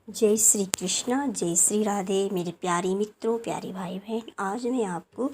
जय श्री कृष्णा, जय श्री राधे मेरे प्यारे मित्रों, प्यारे भाई बहन। आज मैं आपको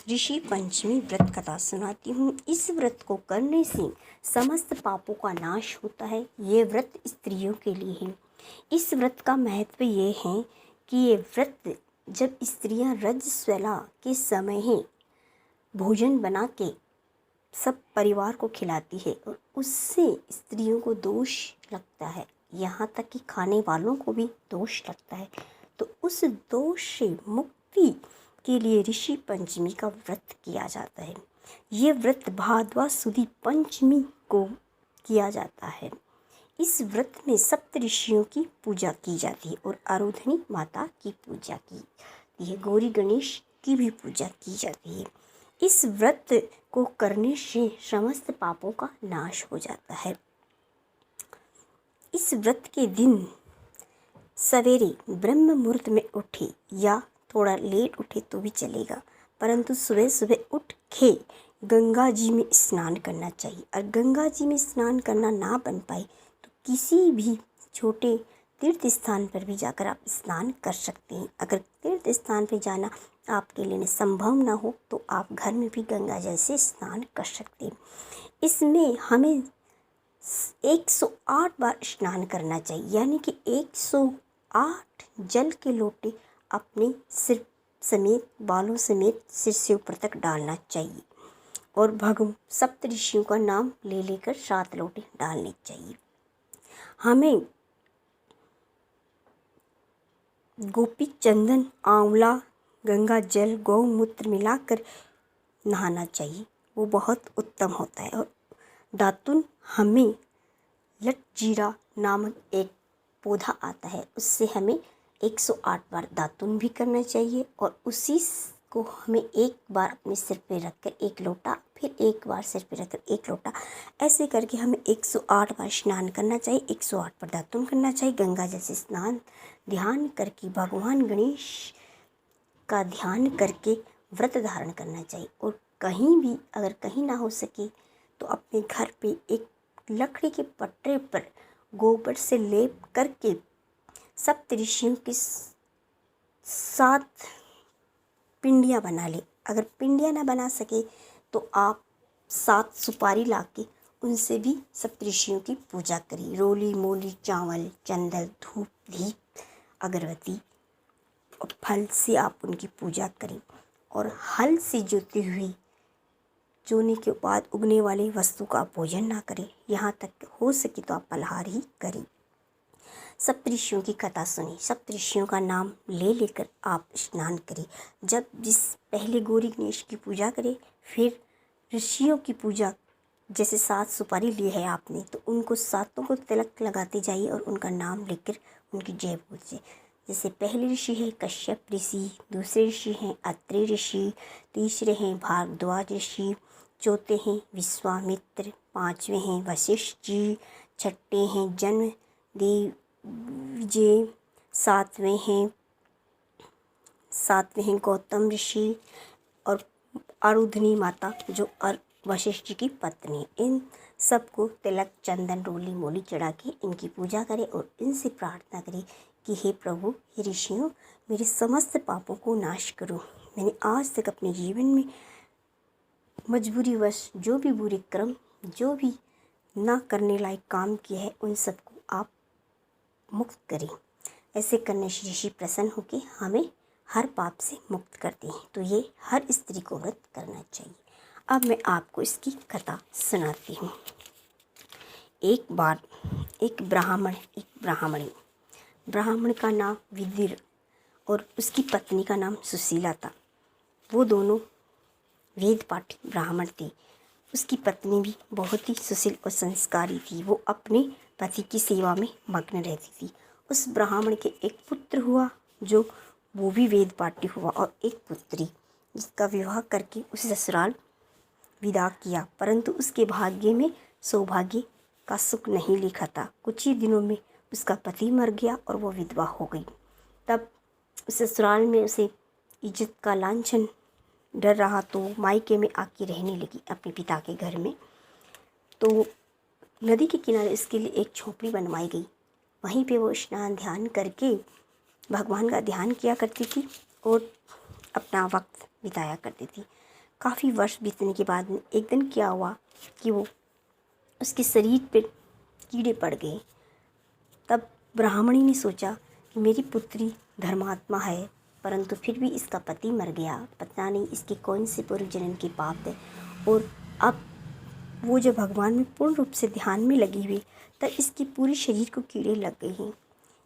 ऋषि पंचमी व्रत कथा सुनाती हूँ। इस व्रत को करने से समस्त पापों का नाश होता है। ये व्रत स्त्रियों के लिए है। इस व्रत का महत्व ये है कि ये व्रत जब स्त्रियाँ रजस्वला के समय है भोजन बना के सब परिवार को खिलाती है और उससे स्त्रियों को दोष लगता है, यहाँ तक कि खाने वालों को भी दोष लगता है। तो उस दोष से मुक्ति के लिए ऋषि पंचमी का व्रत किया जाता है। ये व्रत भाद्रपद सुदी पंचमी को किया जाता है। इस व्रत में सप्त ऋषियों की पूजा की जाती है और आराधनी माता की पूजा की जाती है। गौरी गणेश की भी पूजा की जाती है। इस व्रत को करने से समस्त पापों का नाश हो जाता है। इस व्रत के दिन सवेरे ब्रह्म मुहूर्त में उठे या थोड़ा लेट उठे तो भी चलेगा, परंतु सुबह सुबह उठ के गंगा जी में स्नान करना चाहिए। और गंगा जी में स्नान करना ना बन पाए तो किसी भी छोटे तीर्थ स्थान पर भी जाकर आप स्नान कर सकते हैं। अगर तीर्थ स्थान पर जाना आपके लिए संभव ना हो तो आप घर में भी गंगा जल से स्नान कर सकते हैं। इसमें हमें 108 बार स्नान करना चाहिए, यानी कि 108 जल के लोटे अपने सिर समेत, बालों समेत सिर से ऊपर तक डालना चाहिए और भगवान सप्त ऋषियों का नाम ले लेकर 7 लोटे डालने चाहिए। हमें गोपी चंदन, आंवला, गंगा जल, गौमूत्र मिलाकर नहाना चाहिए, वो बहुत उत्तम होता है। और दातुन हमें लटजीरा नामक एक पौधा आता है, उससे हमें 108 बार दातुन भी करना चाहिए और उसी को हमें एक बार अपने सिर पे रखकर 1 लोटा, फिर एक बार सिर पे रखकर 1 लोटा, ऐसे करके हमें 108 बार स्नान करना चाहिए। 108 बार दातुन करना चाहिए। गंगा जल से स्नान ध्यान करके भगवान गणेश का ध्यान करके व्रत धारण करना चाहिए। और कहीं भी अगर कहीं ना हो सके तो अपने घर पे एक लकड़ी के पटरे पर गोबर से लेप करके सप्त ऋषियों के 7 पिंडियाँ बना ले। अगर पिंडियाँ ना बना सके तो आप 7 सुपारी लाके उनसे भी सप्त ऋषियों की पूजा करिए। रोली मोली, चावल, चंदन, धूप, दीप, अगरबत्ती और फल से आप उनकी पूजा करें। और हल से जोते हुए जोने के बाद उगने वाली वस्तु का भोजन ना करें, यहाँ तक हो सके तो आप फलाहार ही करें। सप्तऋषियों की कथा सुनी, सप्तऋषियों का नाम ले लेकर आप स्नान करें। जब जिस पहले गौरी गणेश की पूजा करें, फिर ऋषियों की पूजा, जैसे 7 सुपारी ली है आपने तो उनको 7 को तिलक लगाते जाइए और उनका नाम लेकर उनकी जय बोलिए। जैसे पहले ऋषि है कश्यप ऋषि, दूसरे ऋषि हैं अत्रि ऋषि, तीसरे हैं भारद्वाज ऋषि, चौथे हैं विश्वामित्र, 5वें हैं वशिष्ठ जी, छठे हैं जन्मदेव विजय, 7वें हैं गौतम ऋषि और आराधनी माता जो वशिष्ठ जी की पत्नी है। इन सबको तिलक, चंदन, रोली मोली चढ़ा के इनकी पूजा करें और इनसे प्रार्थना करें कि हे प्रभु, हे ऋषियों, मेरे समस्त पापों को नाश करो। मैंने आज तक अपने जीवन में मजबूरीवश जो भी बुरे कर्म, जो भी ना करने लायक काम किया है, उन सबको आप मुक्त करें। ऐसे करने से ऋषि प्रसन्न होकर हमें हर पाप से मुक्त करते हैं। तो ये हर स्त्री को व्रत करना चाहिए। अब मैं आपको इसकी कथा सुनाती हूँ। एक बार एक ब्राह्मणी, ब्राह्मण का नाम विदिर और उसकी पत्नी का नाम सुशीला था। वो दोनों वेद पाठी ब्राह्मण थे। उसकी पत्नी भी बहुत ही सुशील और संस्कारी थी। वो अपने पति की सेवा में मग्न रहती थी। उस ब्राह्मण के एक पुत्र हुआ जो वो भी वेद पाठी हुआ और एक पुत्री, जिसका विवाह करके उसे ससुराल विदा किया, परंतु उसके भाग्य में सौभाग्य का सुख नहीं लिखा था। कुछ ही दिनों में उसका पति मर गया और वो विधवा हो गई। तब ससुराल में उसे इज्जत का लांछन डर रहा तो मायके में आके रहने लगी अपने पिता के घर में। तो नदी के किनारे इसके लिए एक झोपड़ी बनवाई गई। वहीं पे वो स्नान ध्यान करके भगवान का ध्यान किया करती थी और अपना वक्त बिताया करती थी। काफ़ी वर्ष बीतने के बाद में एक दिन क्या हुआ कि वो उसके शरीर पे कीड़े पड़ गए। तब ब्राह्मणी ने सोचा कि मेरी पुत्री धर्मात्मा है, परंतु फिर भी इसका पति मर गया, पता नहीं इसके कौन से पूर्व जन्म के पाप है, और अब वो जब भगवान में पूर्ण रूप से ध्यान में लगी हुई तब इसके पूरे शरीर को कीड़े लग गए हैं।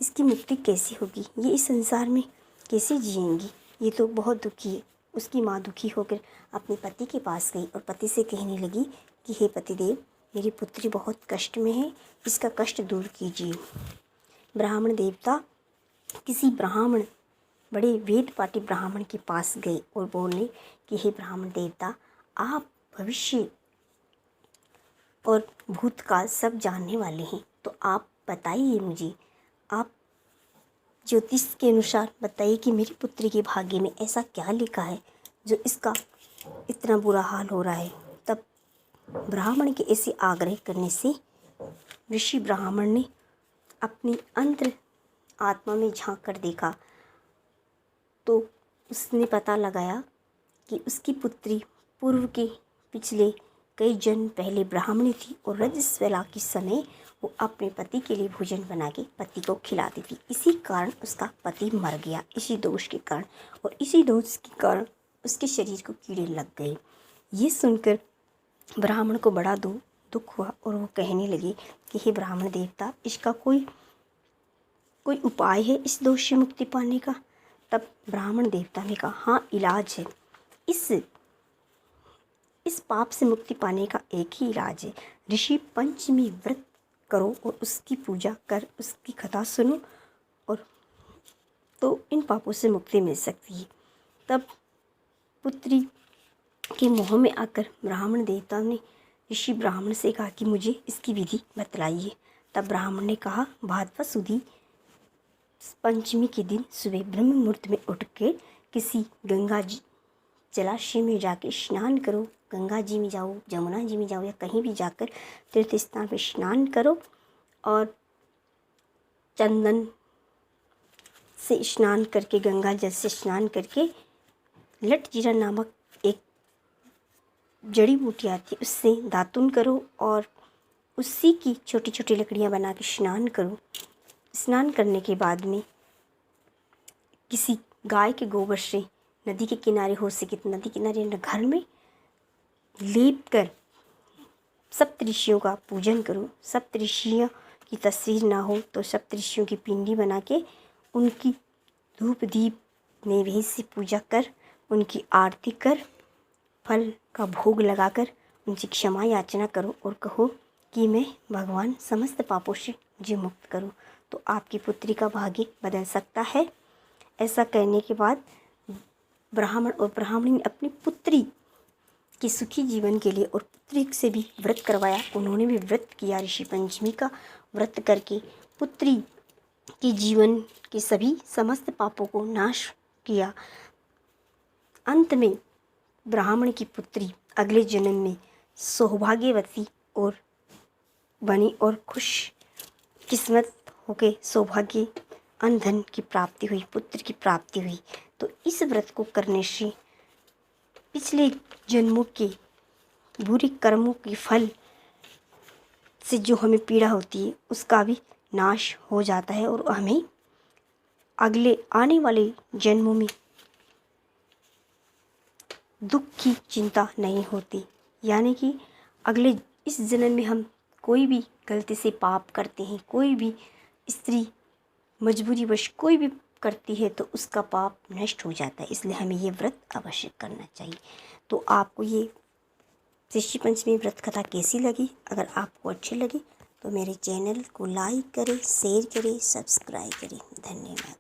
इसकी मुक्ति कैसे होगी, ये इस संसार में कैसे जिएंगी, ये तो बहुत दुखी है। उसकी माँ दुखी होकर अपने पति के पास गई और पति से कहने लगी कि हे पतिदेव, मेरी पुत्री बहुत कष्ट में है, इसका कष्ट दूर कीजिए। ब्राह्मण देवता किसी ब्राह्मण, बड़े वेद पाठी ब्राह्मण के पास गए और बोले कि हे ब्राह्मण देवता, आप भविष्य और भूतकाल सब जानने वाले हैं, तो आप बताइए मुझे, आप ज्योतिष के अनुसार बताइए कि मेरी पुत्री के भाग्य में ऐसा क्या लिखा है जो इसका इतना बुरा हाल हो रहा है। तब ब्राह्मण के ऐसे आग्रह करने से ऋषि ब्राह्मण ने अपनी अंतर आत्मा में झांक कर देखा तो उसने पता लगाया कि उसकी पुत्री पूर्व के पिछले कई जन्म पहले ब्राह्मणी थी और रजस्वला के समय वो अपने पति के लिए भोजन बना के पति को खिलाती थी। इसी कारण उसका पति मर गया, इसी दोष के कारण, और इसी दोष के कारण उसके शरीर को कीड़े लग गए। ये सुनकर ब्राह्मण को बड़ा दुख हुआ और वो कहने लगे कि हे ब्राह्मण देवता, इसका कोई उपाय है इस दोष से मुक्ति पाने का। तब ब्राह्मण देवता ने कहा, हाँ, इलाज है। इस पाप से मुक्ति पाने का एक ही इलाज है। ऋषि पंचमी व्रत करो और उसकी पूजा कर, उसकी कथा सुनो, और तो इन पापों से मुक्ति मिल सकती है। तब पुत्री के मोह में आकर ब्राह्मण देवता ने ऋषि ब्राह्मण से कहा कि मुझे इसकी विधि बतलाइए। तब ब्राह्मण ने कहा, भाद्रपद सुदी पंचमी के दिन सुबह ब्रह्म मुहूर्त में उठ के किसी गंगा जलाशय में जाके स्नान करो। गंगा जी में जाओ, जमुना जी में जाओ, या कहीं भी जाकर तीर्थ स्थान पर स्नान करो और चंदन से स्नान करके, गंगा जल से स्नान करके लट जीरा नामक एक जड़ी बूटी आती है उससे दातुन करो और उसी की छोटी छोटी लकड़ियाँ बना के स्नान करो। स्नान करने के बाद में किसी गाय के गोबर से नदी के किनारे, हो सके तो नदी किनारे न घर में लेप कर सप्तऋषियों का पूजन करो। सप्तऋषियों की तस्वीर ना हो तो सप्तऋषियों की पिंडी बना के उनकी धूप दीप नैवेद्य से पूजा कर, उनकी आरती कर, फल का भोग लगाकर उनसे क्षमा याचना करो और कहो कि मैं भगवान समस्त पापों से मुझे मुक्त करो, तो आपकी पुत्री का भाग्य बदल सकता है। ऐसा कहने के बाद ब्राह्मण और ब्राह्मणी ने अपनी पुत्री के सुखी जीवन के लिए और पुत्री से भी व्रत करवाया। उन्होंने भी व्रत किया, ऋषि पंचमी का व्रत करके पुत्री के जीवन के सभी समस्त पापों को नाश किया। अंत में ब्राह्मण की पुत्री अगले जन्म में सौभाग्यवती और बनी और खुश किस्मत होके सौभाग्य धन की प्राप्ति हुई, पुत्र की प्राप्ति हुई। तो इस व्रत को करने से पिछले जन्मों के बुरे कर्मों के फल से जो हमें पीड़ा होती है उसका भी नाश हो जाता है और हमें अगले आने वाले जन्मों में दुख की चिंता नहीं होती। यानी कि अगले इस जन्म में हम कोई भी गलती से पाप करते हैं, कोई भी स्त्री मजबूरीवश कोई भी करती है तो उसका पाप नष्ट हो जाता है। इसलिए हमें ये व्रत अवश्य करना चाहिए। तो आपको ये ऋषि पंचमी व्रत कथा कैसी लगी? अगर आपको अच्छी लगी तो मेरे चैनल को लाइक करें, शेयर करें, सब्सक्राइब करें। धन्यवाद।